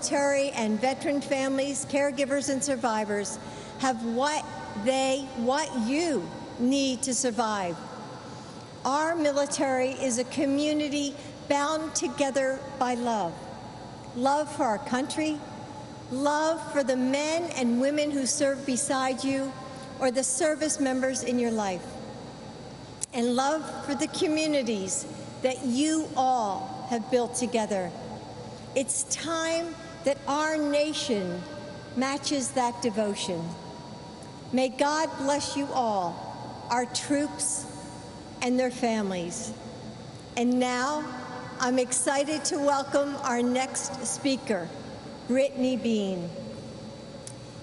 military and veteran families, caregivers, and survivors have what you need to survive. Our military is a community bound together by love. Love for our country, love for the men and women who serve beside you or the service members in your life, and love for the communities that you all have built together. It's time that our nation matches that devotion. May God bless you all, our troops and their families. And now, I'm excited to welcome our next speaker, Brittany Bean.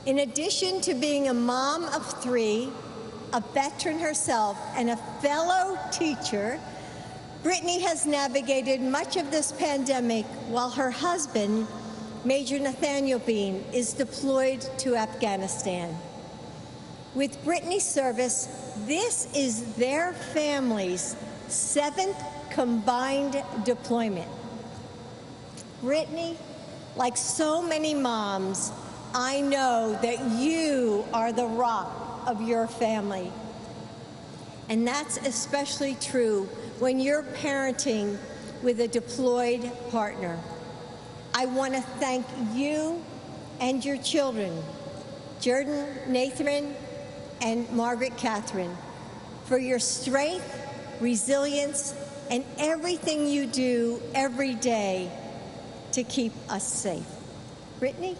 In addition to being a mom of 3, a veteran herself, and a fellow teacher, Brittany has navigated much of this pandemic while her husband, Major Nathaniel Bean, is deployed to Afghanistan. With Brittany's service, this is their family's 7th combined deployment. Brittany, like so many moms, I know that you are the rock of your family. And that's especially true when you're parenting with a deployed partner. I want to thank you and your children, Jordan, Nathan, and Margaret Catherine, for your strength, resilience, and everything you do every day to keep us safe. Brittany?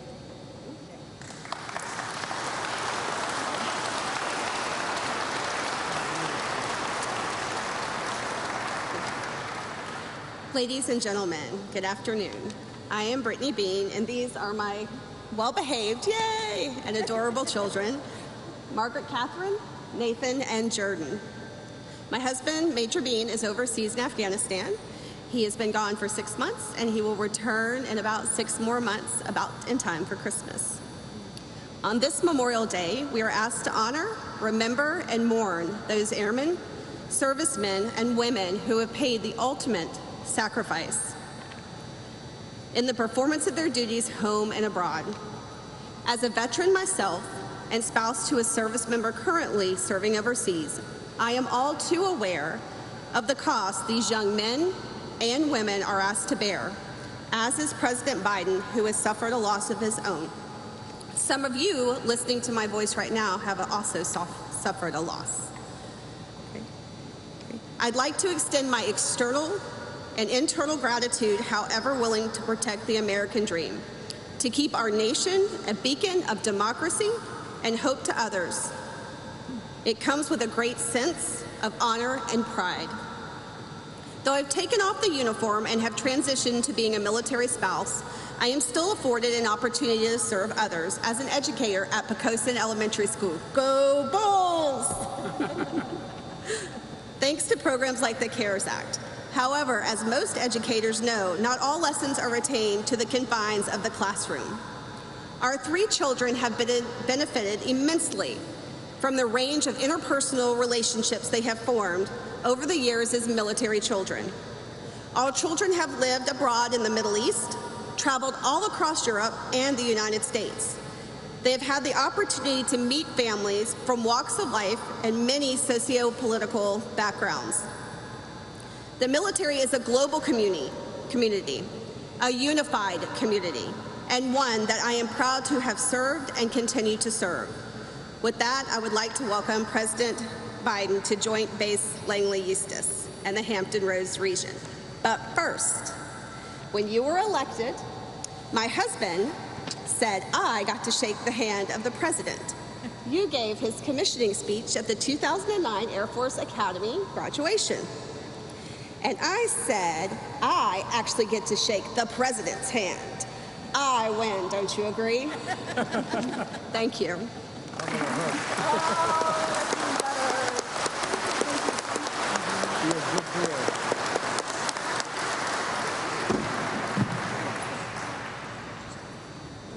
Ladies and gentlemen, good afternoon. I am Brittany Bean, and these are my well-behaved, yay, and adorable children, Margaret Catherine, Nathan, and Jordan. My husband, Major Bean, is overseas in Afghanistan. He has been gone for 6 months, and he will return in about 6 more months, about in time for Christmas. On this Memorial Day, we are asked to honor, remember, and mourn those airmen, servicemen, and women who have paid the ultimate sacrifice in the performance of their duties home and abroad. As a veteran myself and spouse to a service member currently serving overseas, I am all too aware of the cost these young men and women are asked to bear, as is President Biden, who has suffered a loss of his own. Some of you listening to my voice right now have also suffered a loss. I'd like to extend my external and internal gratitude, however willing to protect the American dream, to keep our nation a beacon of democracy and hope to others. It comes with a great sense of honor and pride. Though I've taken off the uniform and have transitioned to being a military spouse, I am still afforded an opportunity to serve others as an educator at Poquoson Elementary School. Go Bulls! Thanks to programs like the CARES Act. However, as most educators know, not all lessons are retained to the confines of the classroom. Our 3 children have benefited immensely from the range of interpersonal relationships they have formed over the years as military children. All children have lived abroad in the Middle East, traveled all across Europe and the United States. They have had the opportunity to meet families from walks of life and many socio-political backgrounds. The military is a global community, a unified community, and one that I am proud to have served and continue to serve. With that, I would like to welcome President Biden to Joint Base Langley-Eustis and the Hampton Roads region. But first, when you were elected, my husband said I got to shake the hand of the president. You gave his commissioning speech at the 2009 Air Force Academy graduation. And I said, I actually get to shake the president's hand. I win, don't you agree? Thank you.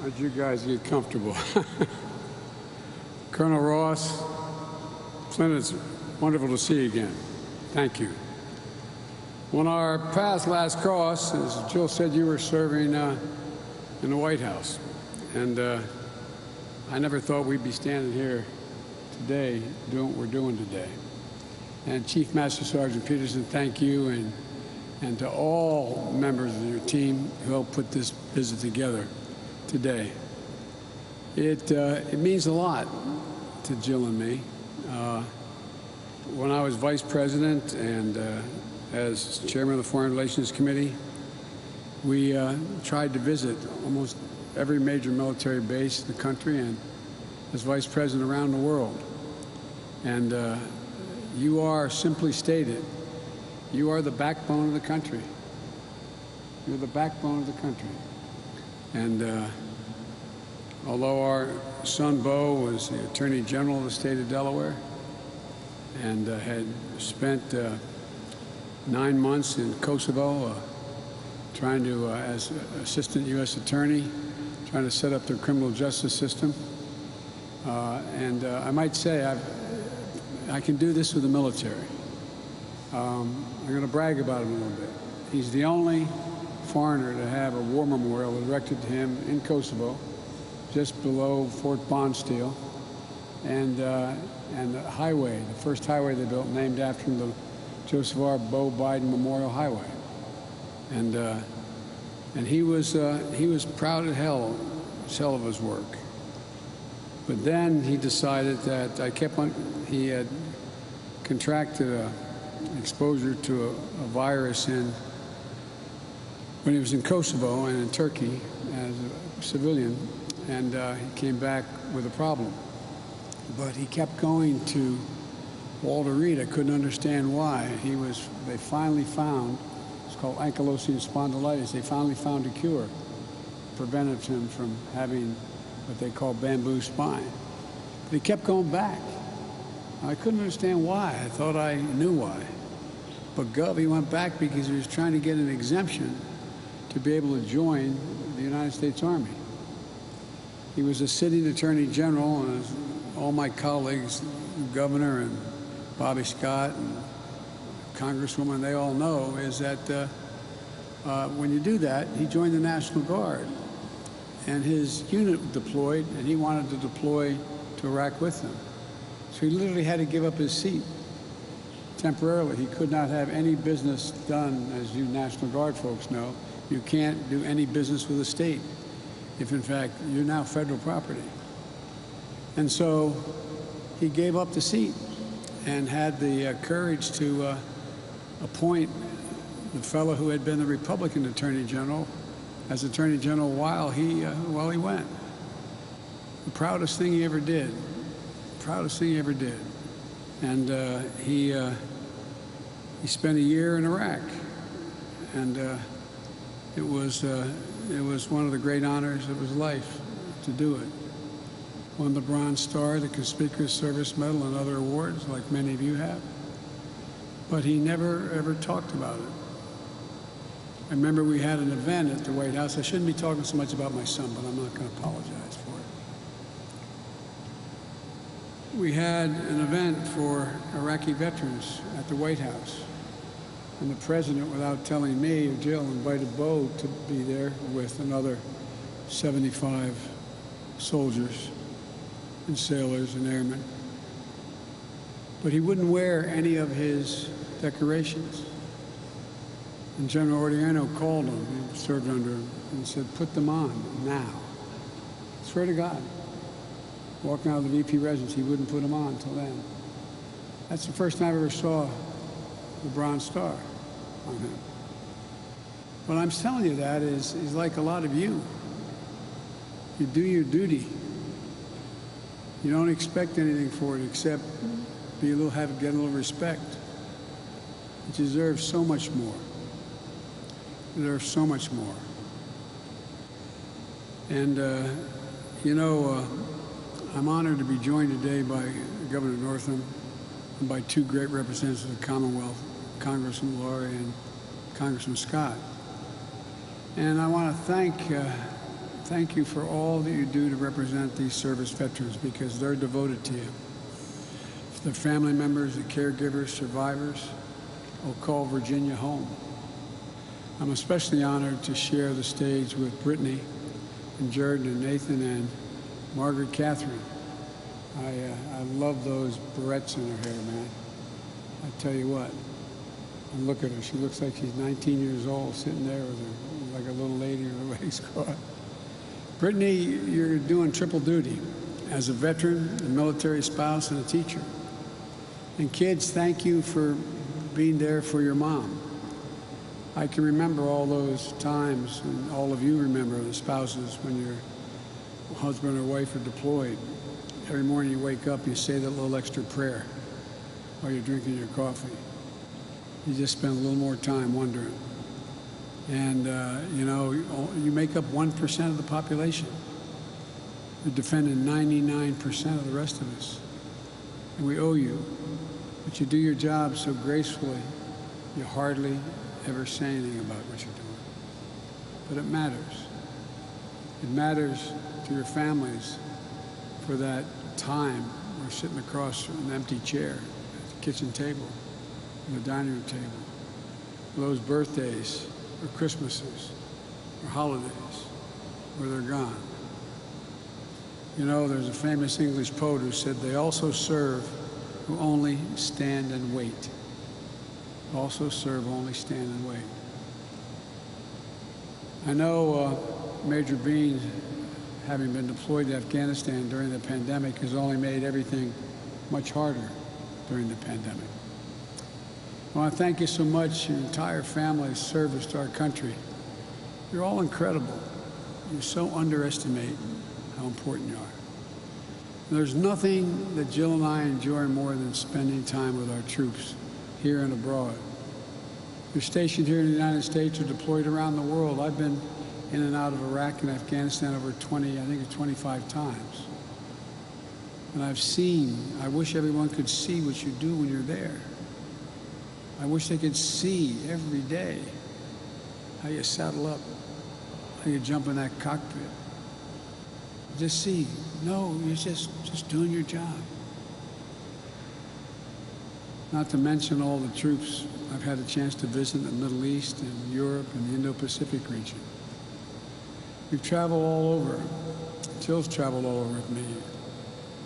How'd you guys get comfortable? Colonel Ross, Clint, it's wonderful to see you again. Thank you. On our path last cross, as Jill said, you were serving in the White House. And I never thought we'd be standing here today doing what we're doing today. And Chief Master Sergeant Peterson, thank you, and to all members of your team who helped put this visit together today. It means a lot to Jill and me. When I was Vice President and as Chairman of the Foreign Relations Committee, we tried to visit almost every major military base in the country and as Vice President around the world. And you are, simply stated, you are the backbone of the country. You're the backbone of the country. And although our son Bo was the Attorney General of the state of Delaware and had spent 9 months in Kosovo trying to, as Assistant U.S. Attorney, trying to set up their criminal justice system. And I might say I can do this with the military. I'm going to brag about him a little bit. He's the only foreigner to have a war memorial erected to him in Kosovo, just below Fort Bonsteel, and the highway, the first highway they built, named after him, the Joseph R. Bo Biden Memorial Highway. And he was proud as hell of his work. But then he decided that he had contracted exposure to a virus when he was in Kosovo and in Turkey as a civilian, and he came back with a problem. But he kept going to Walter Reed. I couldn't understand why. They finally found, it's called ankylosing spondylitis, they finally found a cure, prevented him from having what they call bamboo spine. But he kept going back. I couldn't understand why. I thought I knew why. But he went back because he was trying to get an exemption to be able to join the United States Army. He was a sitting Attorney General, and all my colleagues, the Governor and Bobby Scott and Congresswoman, they all know, is that when you do that, he joined the National Guard. And his unit deployed, and he wanted to deploy to Iraq with them. So he literally had to give up his seat temporarily. He could not have any business done, as you National Guard folks know. You can't do any business with the state if, in fact, you're now federal property. And so he gave up the seat and had the courage to appoint the fellow who had been the Republican Attorney General as Attorney General while he went. The proudest thing he ever did. Proudest thing he ever did. And he spent a year in Iraq, and it was one of the great honors of his life to do it. Won the Bronze Star, the Conspicuous Service Medal, and other awards, like many of you have. But he never ever talked about it. I remember we had an event at the White House. I shouldn't be talking so much about my son, but I'm not going to apologize for it. We had an event for Iraqi veterans at the White House. And the president, without telling me or Jill, invited Bo to be there with another 75 soldiers and sailors and airmen. But he wouldn't wear any of his decorations. And General Ordoriano called him, he served under him, and said, put them on now. Swear to God. Walking out of the VP residence, he wouldn't put them on until then. That's the first time I ever saw the Bronze Star on him. What I'm telling you that is like a lot of you. You do your duty. You don't expect anything for it except get a little respect. It deserves so much more. There's so much more. And, I'm honored to be joined today by Governor Northam and by two great representatives of the Commonwealth, Congressman Laurie and Congressman Scott. And I want to thank you for all that you do to represent these service veterans, because they're devoted to you. For their family members, the caregivers, survivors, will call Virginia home. I'm especially honored to share the stage with Brittany and Jordan and Nathan and Margaret Catherine. I love those barrettes in her hair, man. I tell you what, and look at her. She looks like she's 19 years old, sitting there with her, like a little lady with her legs crossed. Brittany, you're doing triple duty as a veteran, a military spouse, and a teacher. And kids, thank you for being there for your mom. I can remember all those times, and all of you remember the spouses when your husband or wife are deployed. Every morning you wake up, you say that little extra prayer while you're drinking your coffee. You just spend a little more time wondering. And, you know, you make up 1% of the population. You're defending 99% of the rest of us. And we owe you. But you do your job so gracefully, you hardly ever say anything about what you're doing. But it matters. It matters to your families for that time we're sitting across from an empty chair at the kitchen table, or the dining room table, for those birthdays, or Christmases, or holidays, where they're gone. You know, there's a famous English poet who said, "They also serve who only stand and wait." Also serve, only stand and wait. I know Major Bean, having been deployed to Afghanistan during the pandemic, has only made everything much harder during the pandemic. I want to thank you so much, your entire family's service to our country. You're all incredible. You so underestimate how important you are. There's nothing that Jill and I enjoy more than spending time with our troops here and abroad. You're stationed here in the United States or deployed around the world. I've been in and out of Iraq and Afghanistan over 25 times. And I've seen, I wish everyone could see what you do when you're there. I wish they could see every day how you saddle up, how you jump in that cockpit. Just see, no, you're just doing your job. Not to mention all the troops I've had a chance to visit in the Middle East and Europe and the Indo-Pacific region. We've traveled all over. Jill's traveled all over with me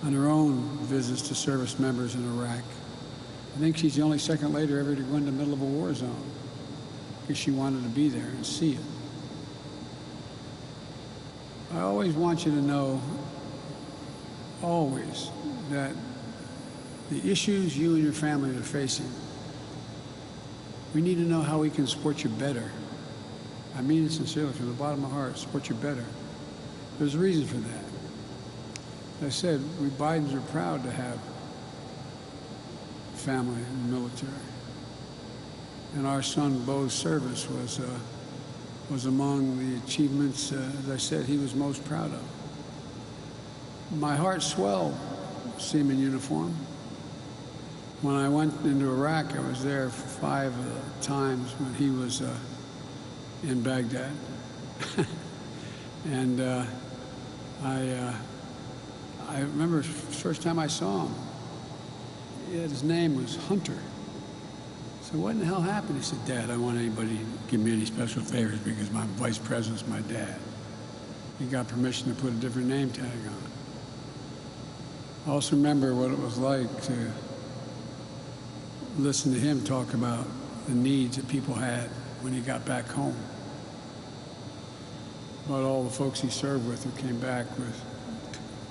on her own visits to service members in Iraq. I think she's the only second lady ever to go in the middle of a war zone because she wanted to be there and see it. I always want you to know, always, that the issues you and your family are facing, we need to know how we can support you better. I mean it sincerely, from the bottom of my heart, support you better. There's a reason for that. As I said, we Bidens are proud to have family in the military. And our son Bo's service was among the achievements, as I said, he was most proud of. My heart swelled seeing him in uniform. When I went into Iraq, I was there 5 times when he was in Baghdad. And I remember the first time I saw him, his name was Hunter. I said, "What in the hell happened?" He said, "Dad, I don't want anybody to give me any special favors because my vice president's my dad." He got permission to put a different name tag on. I also remember what it was like to listen to him talk about the needs that people had when he got back home. About all the folks he served with who came back with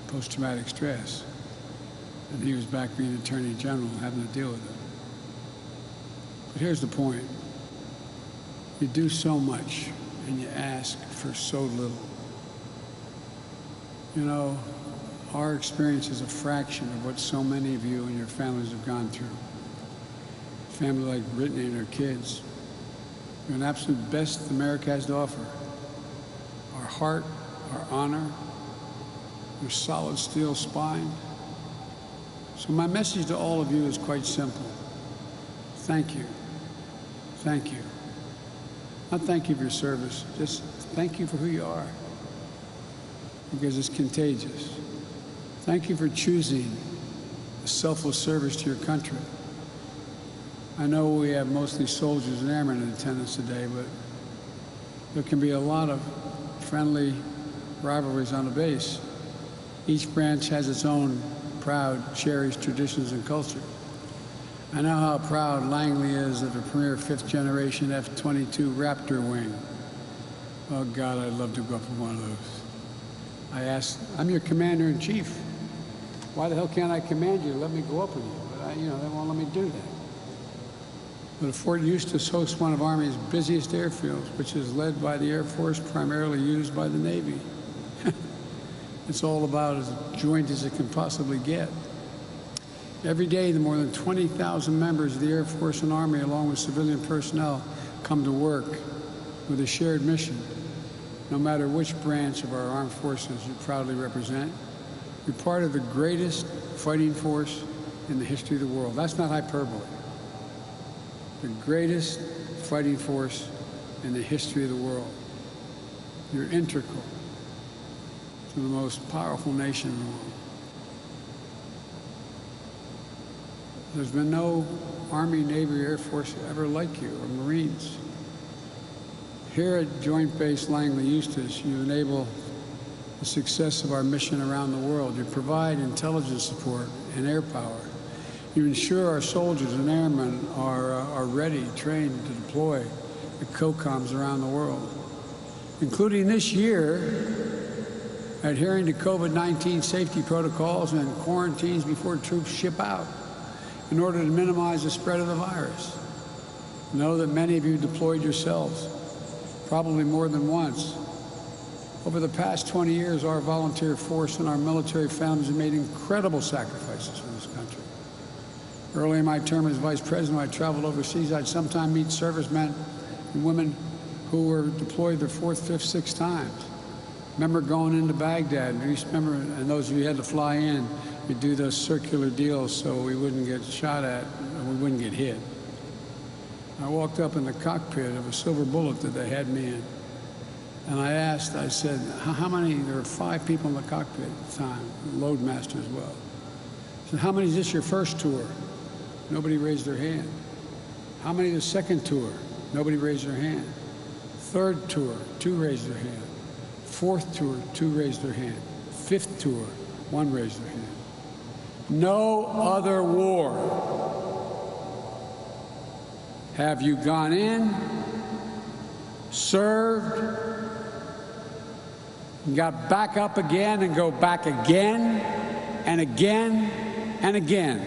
post-traumatic stress. And he was back being Attorney General, having to deal with it. But here's the point. You do so much and you ask for so little. You know, our experience is a fraction of what so many of you and your families have gone through. A family like Brittany and her kids. You're an absolute best America has to offer. Our heart, our honor, your solid steel spine. So my message to all of you is quite simple. Thank you. Thank you. Not thank you for your service, just thank you for who you are. Because it's contagious. Thank you for choosing a selfless service to your country. I know we have mostly soldiers and airmen in attendance today, but there can be a lot of friendly rivalries on the base. Each branch has its own proud, cherished traditions and culture. I know how proud Langley is of the premier fifth-generation F-22 Raptor wing. Oh, God, I'd love to go up in one of those. I asked, I'm your commander-in-chief. Why the hell can't I command you? Let me go up with you. But, they won't let me do that. But Fort Eustis hosts one of Army's busiest airfields, which is led by the Air Force, primarily used by the Navy. It's all about as joint as it can possibly get. Every day, the more than 20,000 members of the Air Force and Army, along with civilian personnel, come to work with a shared mission. No matter which branch of our armed forces you proudly represent, you're part of the greatest fighting force in the history of the world. That's not hyperbole. The greatest fighting force in the history of the world. You're integral to the most powerful nation in the world. There's been no Army, Navy, Air Force ever like you, or Marines. Here at Joint Base Langley-Eustis, you enable the success of our mission around the world. You provide intelligence support and air power. You ensure our soldiers and airmen are ready, trained to deploy at COCOMs around the world, including this year, adhering to COVID-19 safety protocols and quarantines before troops ship out in order to minimize the spread of the virus. Know that many of you deployed yourselves, probably more than once. Over the past 20 years, our volunteer force and our military families have made incredible sacrifices for this country. Early in my term as vice president, I traveled overseas. I'd sometimes meet servicemen and women who were deployed their fourth, fifth, sixth times. Remember going into Baghdad, and those of you who had to fly in, we'd do those circular deals so we wouldn't get shot at and we wouldn't get hit. I walked up in the cockpit of a Silver Bullet that they had me in. And I said, how many, there were 5 people in the cockpit at the time, load master as well. I said, how many is this your first tour? Nobody raised their hand. How many the second tour? Nobody raised their hand. Third tour, 2 raised their hand. Fourth tour, 2 raised their hand. Fifth tour, 1 raised their hand. No other war have you gone in, served, and got back up again and go back again and again and again.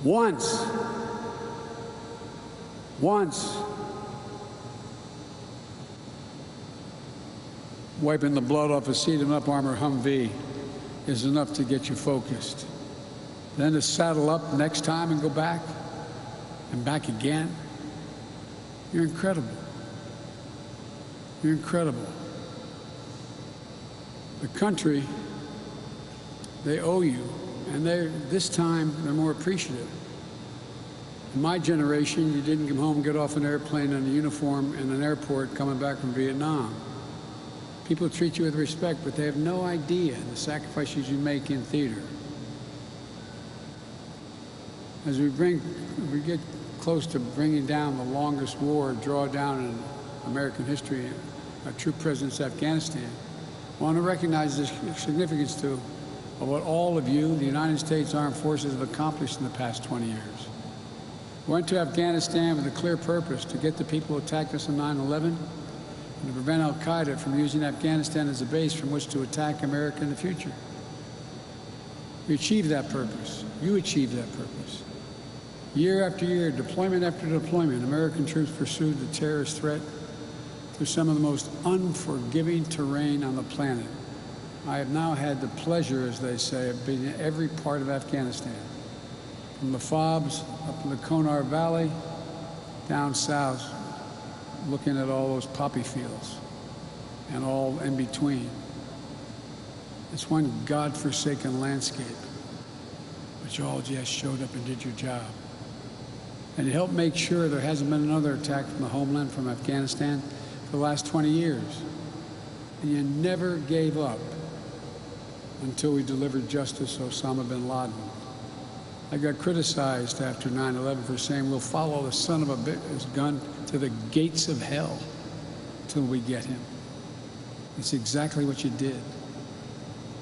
Once, wiping the blood off a seat-em-up armor Humvee is enough to get you focused. Then to saddle up next time and go back and back again. You're incredible. You're incredible. The country, they owe you, and this time they're more appreciative. In my generation, you didn't come home and get off an airplane in a uniform in an airport coming back from Vietnam. People treat you with respect, but they have no idea the sacrifices you make in theater. As we get close to bringing down the longest war drawdown in American history, our troop presence in Afghanistan, I want to recognize the significance of what all of you, the United States Armed Forces, have accomplished in the past 20 years. We went to Afghanistan with a clear purpose: to get the people who attacked us on 9/11 and to prevent al-Qaeda from using Afghanistan as a base from which to attack America in the future. We achieved that purpose. You achieved that purpose. Year after year, deployment after deployment, American troops pursued the terrorist threat through some of the most unforgiving terrain on the planet. I have now had the pleasure, as they say, of being in every part of Afghanistan, from the FOBs up in the Konar Valley, down south, looking at all those poppy fields and all in between. It's one godforsaken landscape, but you all just showed up and did your job. And it helped make sure there hasn't been another attack from the homeland, from Afghanistan, for the last 20 years. And you never gave up until we delivered justice to Osama bin Laden. I got criticized after 9/11 for saying we'll follow the son of a bitch's gun to the gates of hell till we get him. It's exactly what you did.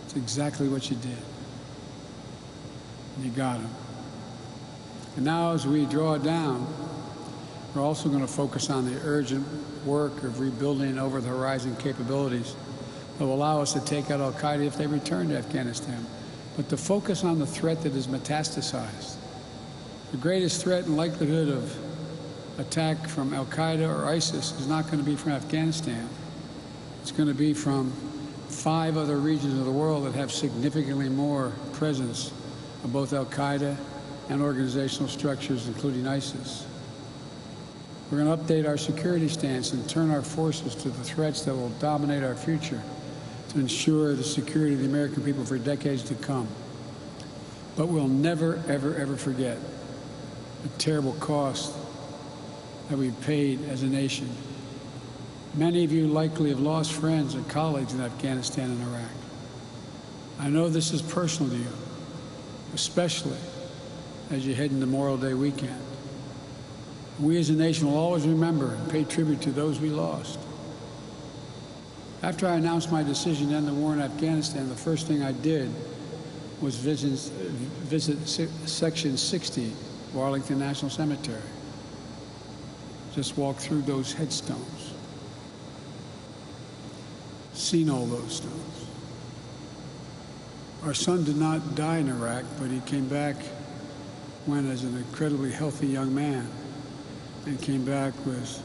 It's exactly what you did. You got them. And now as we draw down, we're also going to focus on the urgent work of rebuilding over-the-horizon capabilities that will allow us to take out al-Qaeda if they return to Afghanistan. But to focus on the threat that is metastasized. The greatest threat and likelihood of attack from al-Qaeda or ISIS is not going to be from Afghanistan. It's going to be from 5 other regions of the world that have significantly more presence of both al-Qaeda and organizational structures, including ISIS. We're going to update our security stance and turn our forces to the threats that will dominate our future to ensure the security of the American people for decades to come. But we'll never, ever, ever forget the terrible cost that we've paid as a nation. Many of you likely have lost friends and colleagues in Afghanistan and Iraq. I know this is personal to you, especially as you head into Memorial Day weekend. We as a nation will always remember and pay tribute to those we lost. After I announced my decision to end the war in Afghanistan, the first thing I did was visit Section 60, Arlington National Cemetery. Just walk through those headstones. Seen all those stones. Our son did not die in Iraq, but he came back when as an incredibly healthy young man and came back with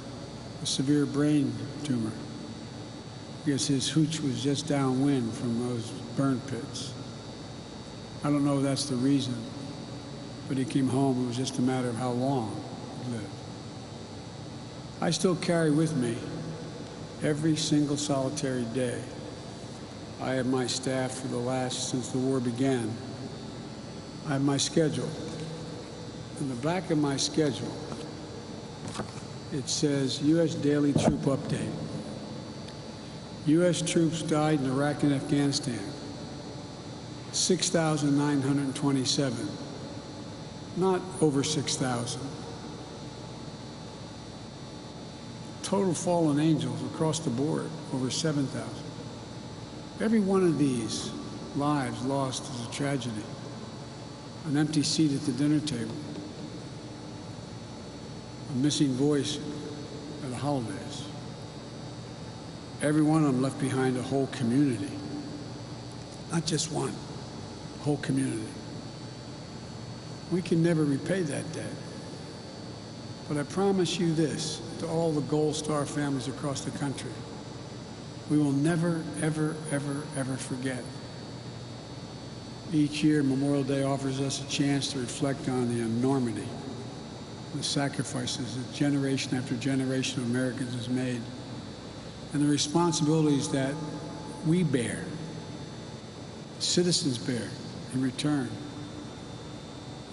a severe brain tumor because his hooch was just downwind from those burn pits. I don't know if that's the reason, but he came home. It was just a matter of how long he lived. I still carry with me every single solitary day. I have my staff for since the war began. I have my schedule. In the back of my schedule, it says U.S. Daily Troop Update. U.S. troops died in Iraq and Afghanistan. 6,927. Not over 6,000. Total fallen angels across the board, over 7,000. Every one of these lives lost is a tragedy. An empty seat at the dinner table. A missing voice at the holidays. Every one of them left behind a whole community. Not just one, a whole community. We can never repay that debt. But I promise you this, to all the Gold Star families across the country, we will never, ever, ever, ever forget. Each year, Memorial Day offers us a chance to reflect on the enormity, the sacrifices that generation after generation of Americans has made, and the responsibilities that we bear, citizens bear in return.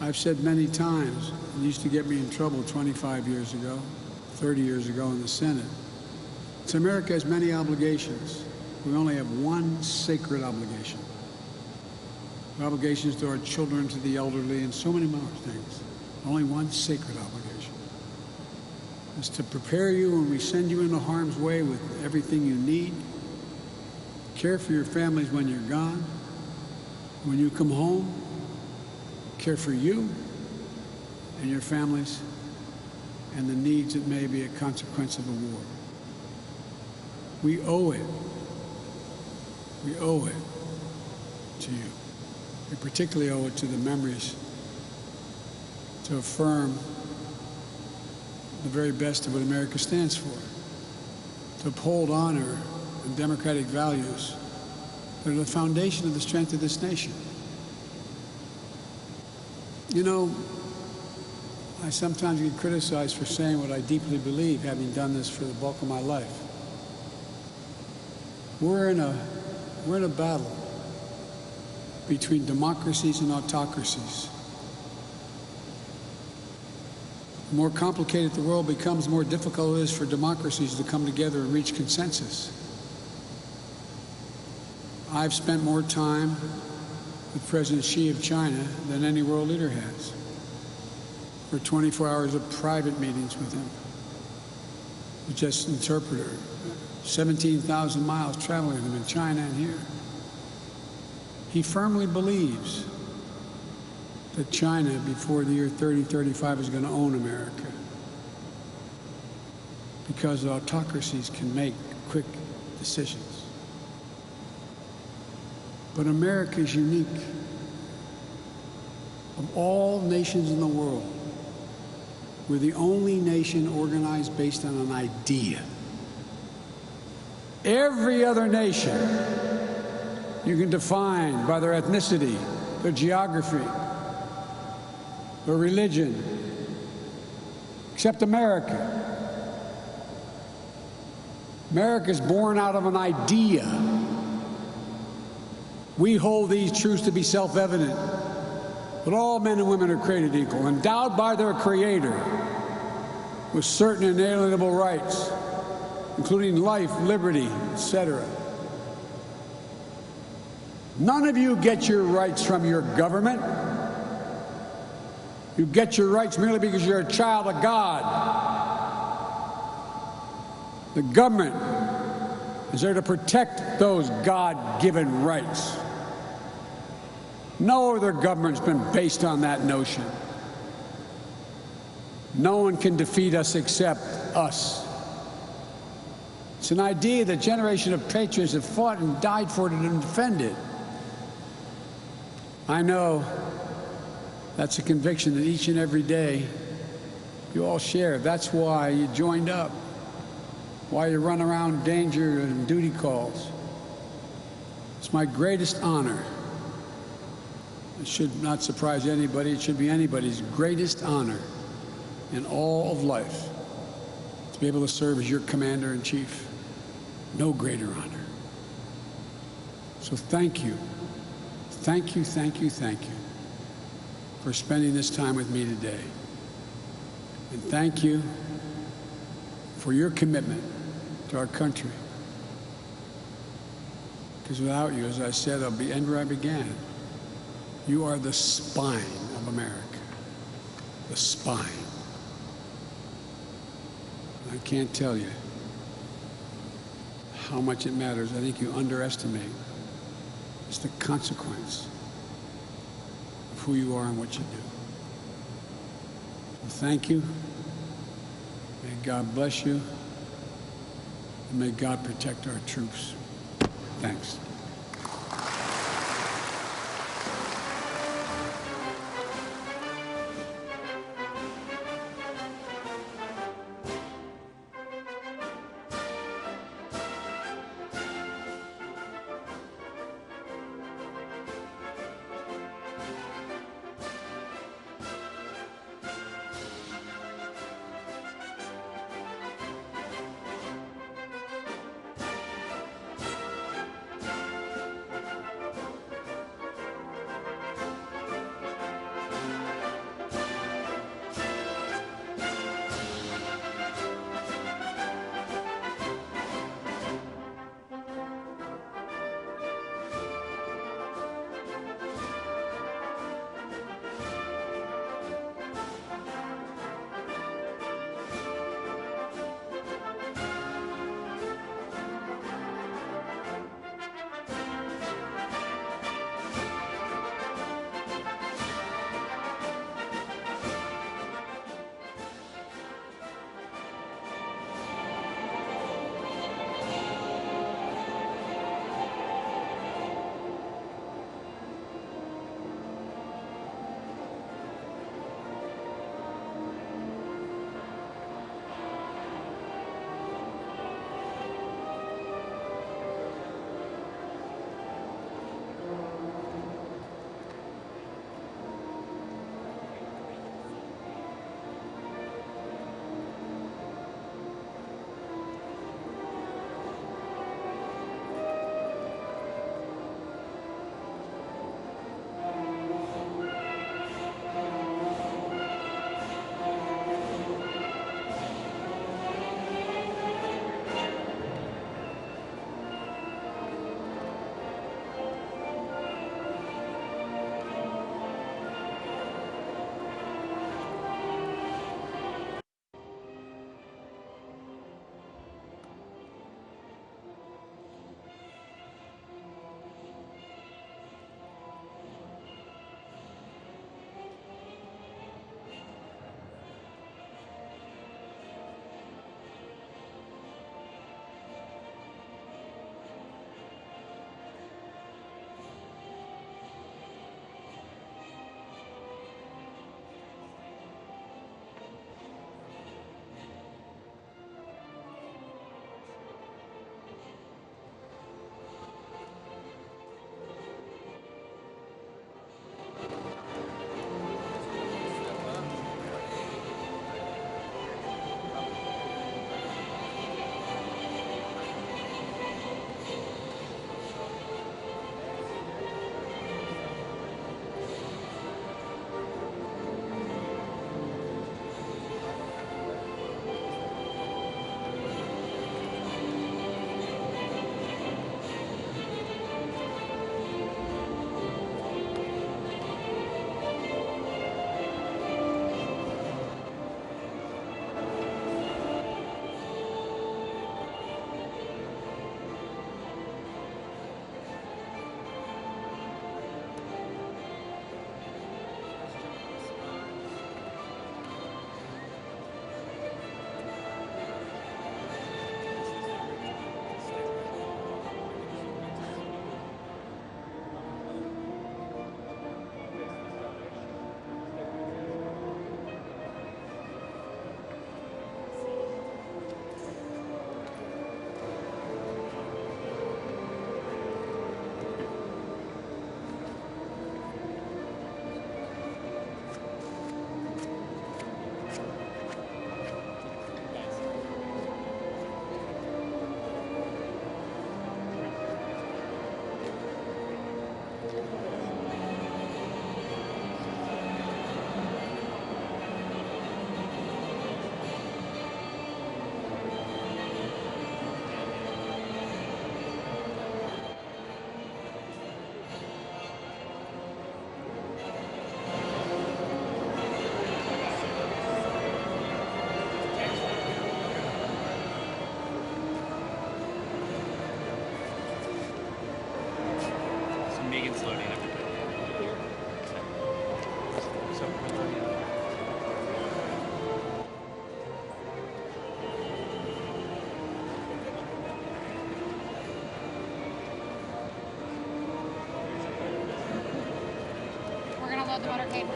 I've said many times, it used to get me in trouble 25 years ago, 30 years ago in the Senate. So America has many obligations. We only have one sacred obligation. Obligations to our children, to the elderly, and so many more things. Only one sacred obligation. It's to prepare you when we send you into harm's way with everything you need. Care for your families when you're gone. When you come home, care for you and your families and the needs that may be a consequence of the war. We owe it. We owe it to you. We particularly owe it to the memories to affirm the very best of what America stands for, to uphold honor and democratic values that are the foundation of the strength of this nation. You know, I sometimes get criticized for saying what I deeply believe, having done this for the bulk of my life. We're in a battle between democracies and autocracies. The more complicated the world becomes, the more difficult it is for democracies to come together and reach consensus. I've spent more time with President Xi of China than any world leader has. For 24 hours of private meetings with him. just interpreter. 17,000 miles traveling them in China and here. He firmly believes that China, before the year 3035, is going to own America, because autocracies can make quick decisions. But America is unique. Of all nations in the world, we're the only nation organized based on an idea. Every other nation you can define by their ethnicity, their geography, their religion, except America. America is born out of an idea. We hold these truths to be self-evident, that all men and women are created equal, endowed by their Creator with certain inalienable rights, including life, liberty, etc. None of you get your rights from your government. You get your rights merely because you're a child of God. The government is there to protect those God-given rights. No other government's been based on that notion. No one can defeat us except us. It's an idea that a generation of patriots have fought and died for it and defended. I know that's a conviction that each and every day you all share. That's why you joined up, why you run around danger and duty calls. It's my greatest honor. It should not surprise anybody. It should be anybody's greatest honor in all of life to be able to serve as your commander-in-chief. No greater honor. So thank you. Thank you, thank you, thank you for spending this time with me today. And thank you for your commitment to our country. Because without you, as I said, I'll be end where I began. You are the spine of America. The spine. I can't tell you how much it matters. I think you underestimate. It's the consequence of who you are and what you do. So thank you. May God bless you. And may God protect our troops. Thanks. Megan's loading everybody. So we're loading. We're gonna load the motorcade.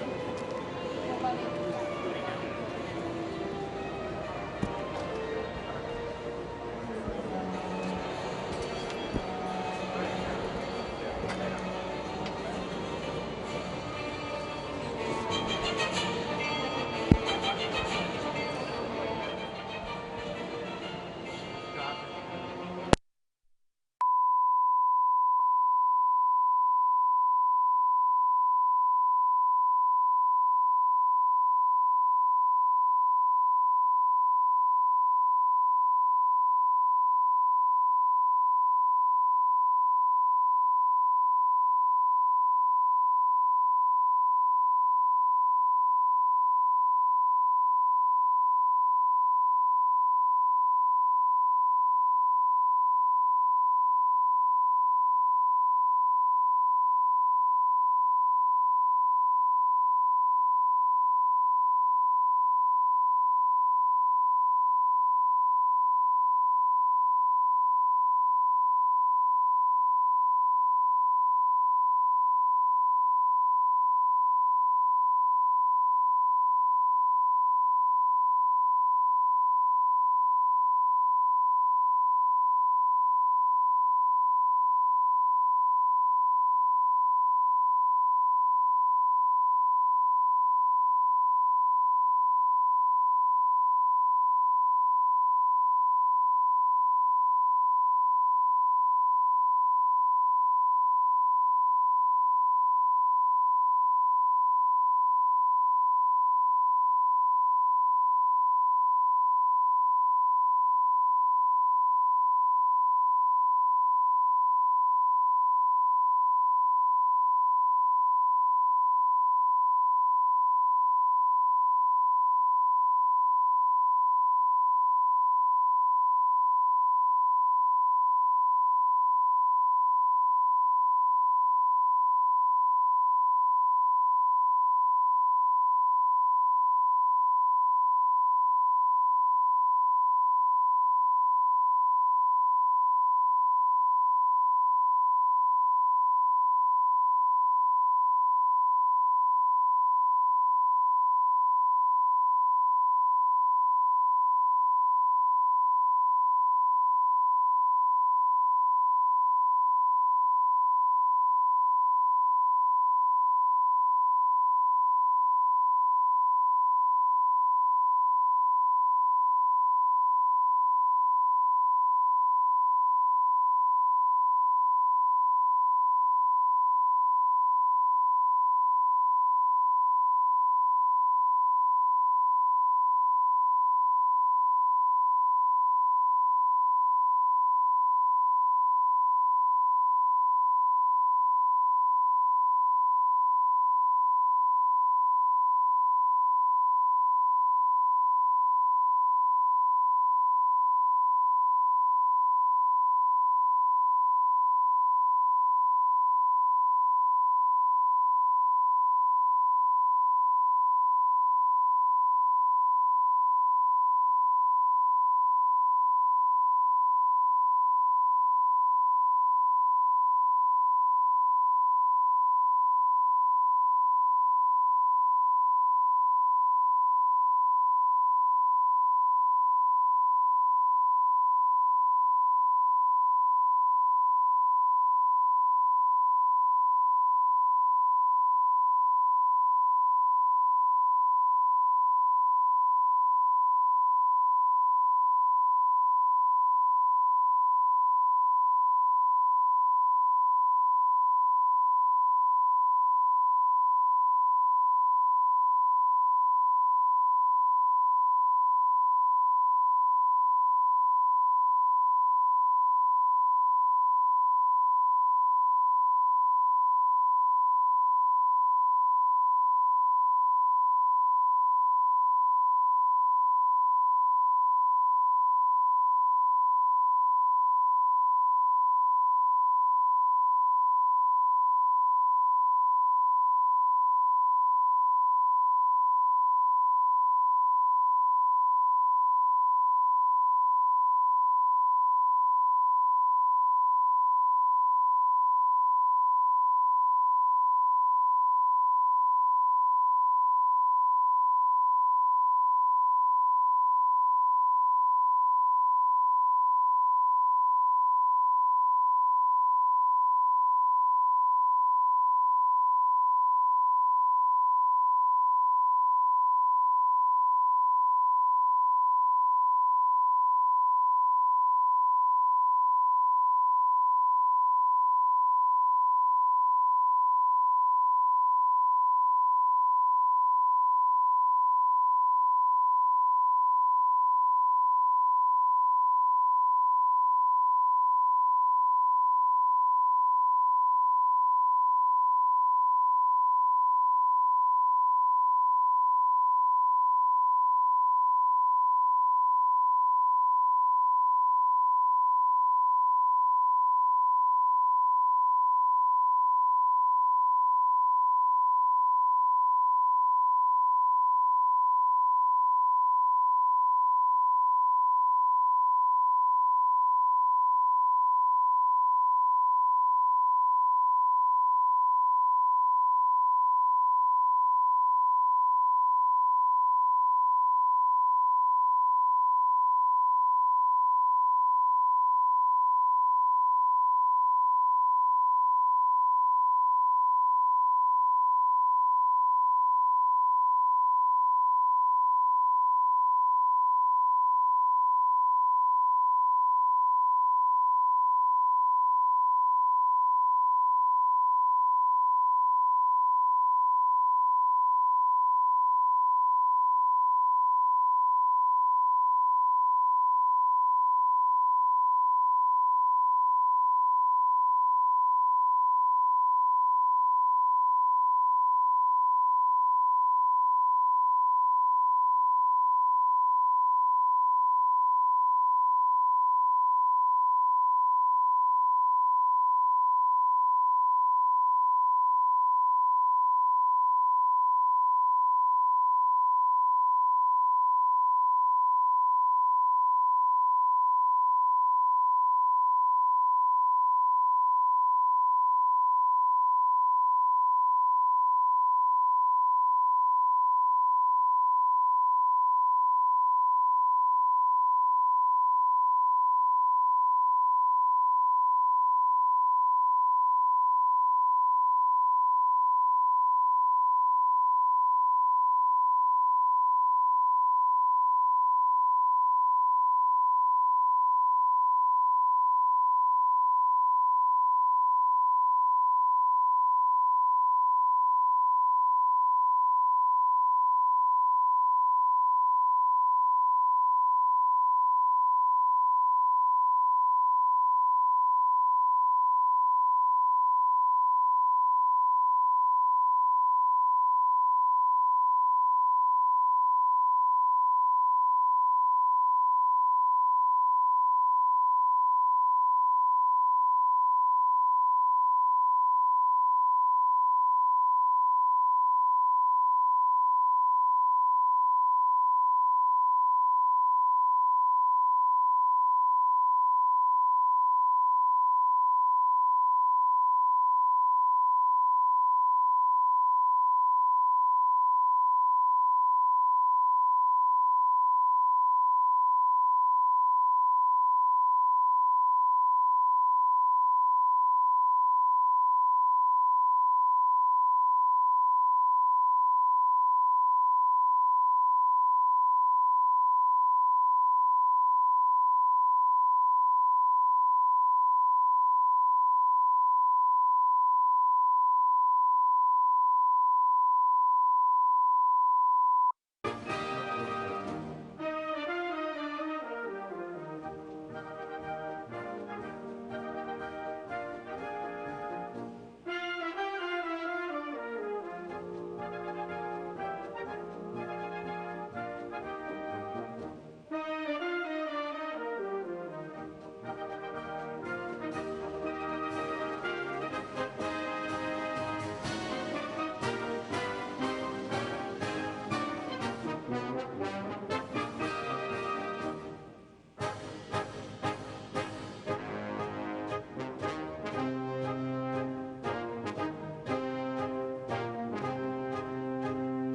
We're loading.